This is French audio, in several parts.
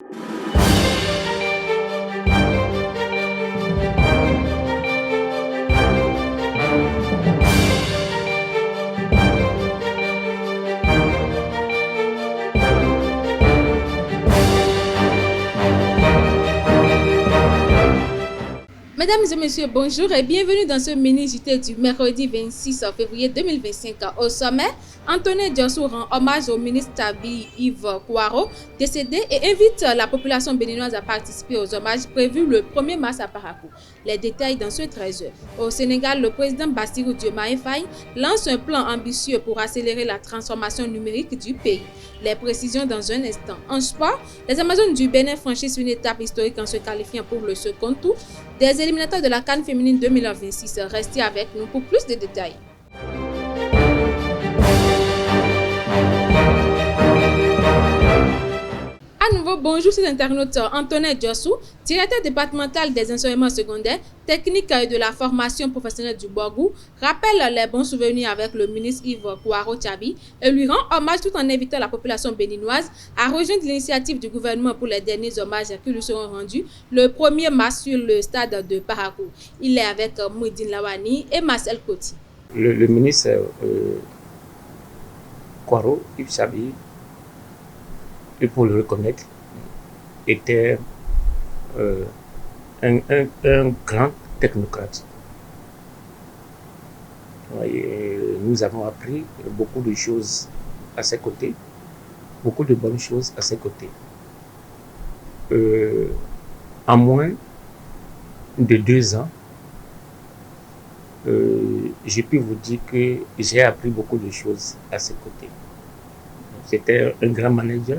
Mesdames et messieurs, bonjour et bienvenue dans ce mini-JT du mercredi 26 février 2025. Au sommet, Antonin Diassou rend hommage au ministre Tabi Yves Kouaro, décédé, et invite la population béninoise à participer aux hommages prévus le 1er mars à Parakou. Les détails dans ce 13h. Au Sénégal, le président Bassirou Diomaye Faye lance un plan ambitieux pour accélérer la transformation numérique du pays. Les précisions dans un instant. En sport, les Amazones du Bénin franchissent une étape historique en se qualifiant pour le second tour des éliminatoires de la CAN féminine 2026. Restez avec nous pour plus de détails. À nouveau, bonjour chers internautes. Antonin Diassou, directeur départemental des enseignements secondaires, techniques et de la formation professionnelle du Borgou, rappelle les bons souvenirs avec le ministre Yves Kouaro Tchabi et lui rend hommage tout en invitant la population béninoise à rejoindre l'initiative du gouvernement pour les derniers hommages qui lui seront rendus le 1er mars sur le stade de Parakou. Il est avec Mouidine Lawani et Marcel Koti. Le ministre Kouaro Yves Tchabi, et pour le reconnaître, était un grand technocrate. Et nous avons appris beaucoup de choses à ses côtés, beaucoup de bonnes choses à ses côtés. En moins de 2 ans, j'ai pu vous dire que j'ai appris beaucoup de choses à ses côtés. C'était un grand manager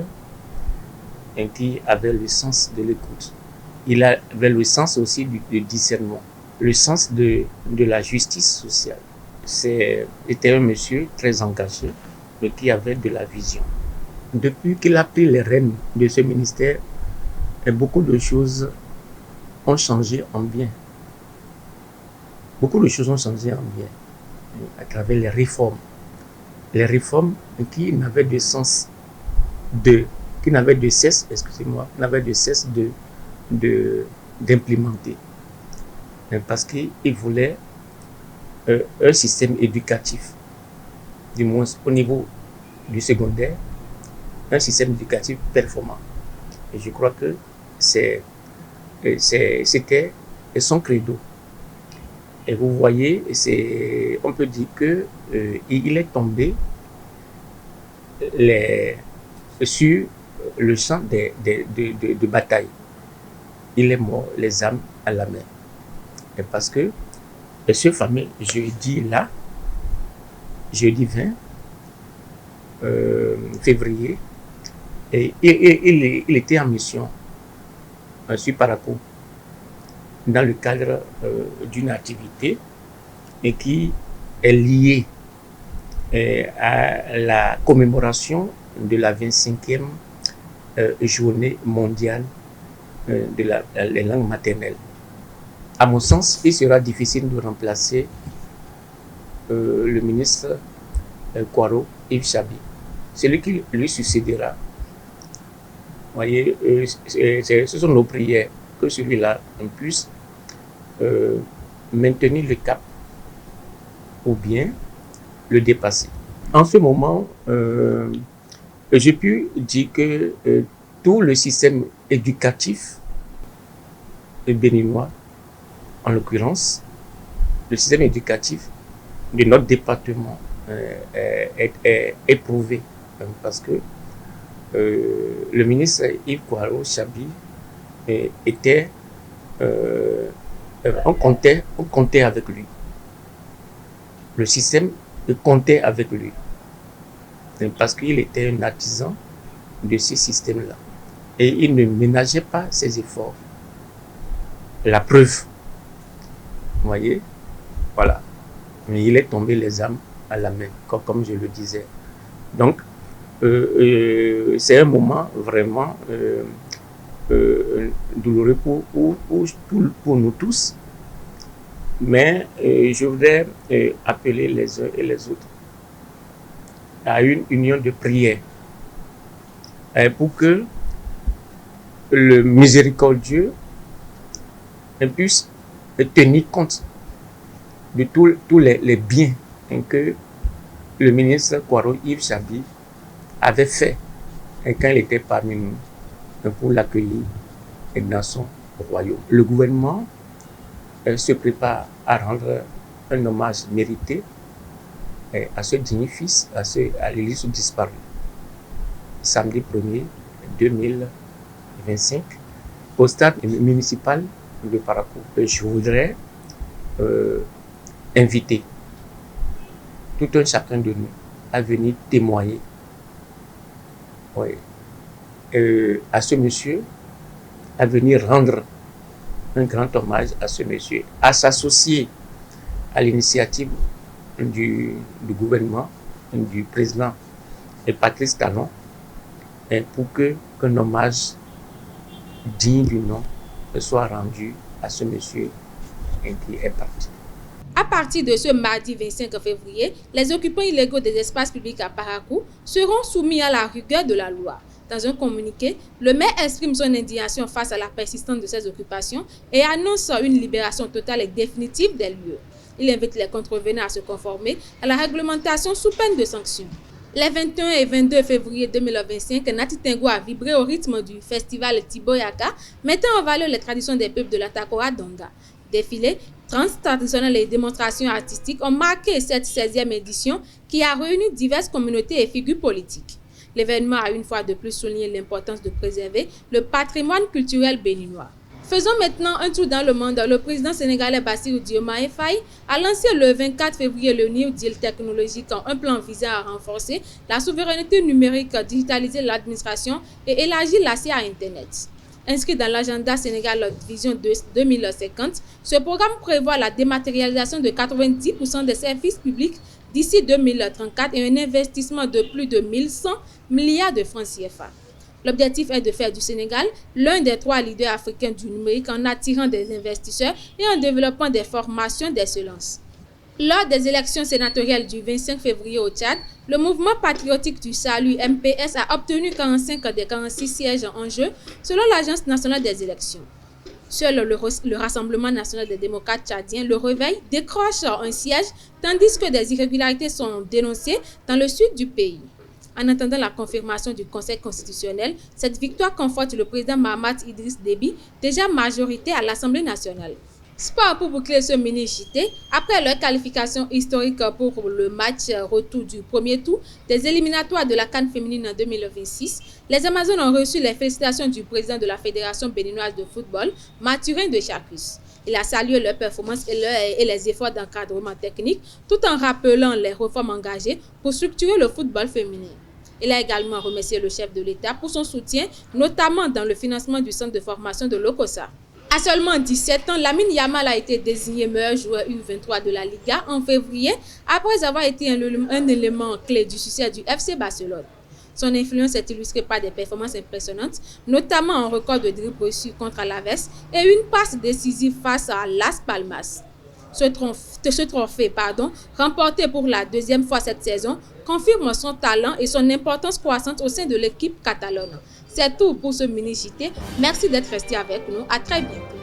qui avait le sens de l'écoute. Il avait le sens aussi du discernement, le sens de la justice sociale. C'était un monsieur très engagé, mais qui avait de la vision. Depuis qu'il a pris les rênes de ce ministère, beaucoup de choses ont changé en bien. Beaucoup de choses ont changé en bien à travers les réformes. Les réformes qui n'avaient de cesse d'implémenter. Parce qu'il voulait un système éducatif, du moins au niveau du secondaire, un système éducatif performant. Et je crois que c'était son credo. Et vous voyez, on peut dire qu'il est tombé sur le champ de bataille. Il est mort les armes à la main. Et parce que ce fameux jeudi 20 février, et il était en mission sur Parakou dans le cadre d'une activité et qui est liée à la commémoration de la 25e journée mondiale des langues maternelles. À mon sens, il sera difficile de remplacer le ministre Kouaro Yves Tchabi. Celui qui lui succédera. Vous voyez, ce sont nos prières que celui-là puisse maintenir le cap ou bien le dépasser. En ce moment, j'ai pu dire que tout le système éducatif béninois, en l'occurrence, le système éducatif de notre département est éprouvé parce que le ministre Yves Kouaro Tchabi était, on comptait avec lui. Le système comptait avec lui parce qu'il était un artisan de ce système-là et il ne ménageait pas ses efforts. La preuve, vous voyez, voilà. Mais il est tombé les armes à la main, comme je le disais. Donc, c'est un moment vraiment douloureux pour nous tous. Mais je voudrais appeler les uns et les autres à une union de prière pour que le miséricordieux puisse tenir compte de tous les biens que le ministre Kwaro Yves Chabi avait fait quand il était parmi nous pour l'accueillir dans son royaume. Le gouvernement se prépare à rendre un hommage mérité à ce digne fils, à l'Élysée disparu, samedi 1er 2025, au stade municipal de Parakou. Je voudrais inviter tout un chacun de nous à venir témoigner à ce monsieur, à venir rendre un grand hommage à ce monsieur, à s'associer à l'initiative du gouvernement, du président Patrice Talon, pour qu'un hommage digne du nom soit rendu à ce monsieur qui est parti. À partir de ce mardi 25 février, les occupants illégaux des espaces publics à Parakou seront soumis à la rigueur de la loi. Dans un communiqué, le maire exprime son indignation face à la persistance de ces occupations et annonce une libération totale et définitive des lieux. Il invite les contrevenants à se conformer à la réglementation sous peine de sanctions. Les 21 et 22 février 2025, Nati Tengo a vibré au rythme du festival Tiboyaka, mettant en valeur les traditions des peuples de la Takora Donga. Défilés, danses traditionnelles et démonstrations artistiques ont marqué cette 16e édition qui a réuni diverses communautés et figures politiques. L'événement a une fois de plus souligné l'importance de préserver le patrimoine culturel béninois. Faisons maintenant un tour dans le monde. Le président sénégalais Bassirou Diomaye Faye a lancé le 24 février le New Deal technologique, un plan visant à renforcer la souveraineté numérique, digitaliser l'administration et élargir l'accès à Internet. Inscrit dans l'agenda Sénégal Vision 2050, ce programme prévoit la dématérialisation de 90% des services publics d'ici 2034 et un investissement de plus de 1100 milliards de francs CFA. L'objectif est de faire du Sénégal l'un des 3 leaders africains du numérique en attirant des investisseurs et en développant des formations d'excellence. Lors des élections sénatoriales du 25 février au Tchad, le mouvement patriotique du salut MPS a obtenu 45 des 46 sièges en jeu selon l'Agence nationale des élections. Seul le Rassemblement national des démocrates tchadiens, le Réveil, décroche un siège tandis que des irrégularités sont dénoncées dans le sud du pays. En attendant la confirmation du Conseil constitutionnel, cette victoire conforte le président Mahamat Idriss Déby, déjà majorité à l'Assemblée nationale. Sport pour boucler ce mini-JT. Après leur qualification historique pour le match retour du premier tour des éliminatoires de la CAN féminine en 2026, les Amazones ont reçu les félicitations du président de la Fédération béninoise de football, Mathurin de Chacus. Il a salué leur performance et les efforts d'encadrement technique, tout en rappelant les réformes engagées pour structurer le football féminin. Il a également remercié le chef de l'État pour son soutien, notamment dans le financement du centre de formation de l'Okosa. À seulement 17 ans, Lamine Yamal a été désigné meilleur joueur U23 de la Liga en février après avoir été un élément clé du succès du FC Barcelone. Son influence est illustrée par des performances impressionnantes, notamment un record de dribbles reçus contre Alaves et une passe décisive face à Las Palmas. Ce trophée, remporté pour la 2e fois cette saison, confirme son talent et son importance croissante au sein de l'équipe catalane. C'est tout pour ce mini-JT. Merci d'être resté avec nous. À très bientôt.